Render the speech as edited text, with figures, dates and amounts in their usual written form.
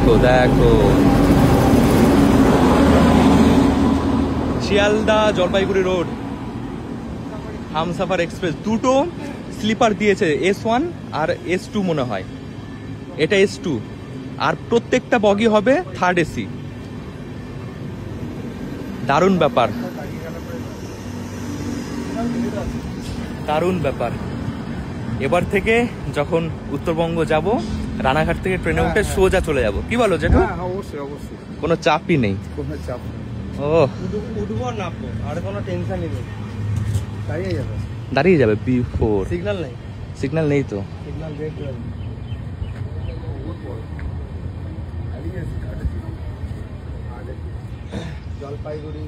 দেখো দেখো, Sealdah Jalpaiguri road Humsafar express, দুটো স্লিপার দিয়েছে, S1 আর S2 মনে হয়, এটা S2, আর প্রত্যেকটা বগি হবে 3rd AC। দারুণ ব্যাপার, দারুণ ব্যাপার। এবার থেকে যখন উত্তরবঙ্গ যাব, রানাঘাট থেকে ট্রেনে উঠে সোজা চলে যাব, কি বলো জেঠু? অবশ্যই অবশ্যই, কোনো চাপই নেই। কোনো চাপ নেই। ও, উঠবো নামবো, আর কোনো টেনশনই নেই, দাঁড়িয়ে যাবে। দাঁড়িয়ে যাবে B4, সিগন্যাল নেই, সিগন্যাল নেই তো। সিগন্যাল ব্রেক যাবে। জলপাইগুড়ি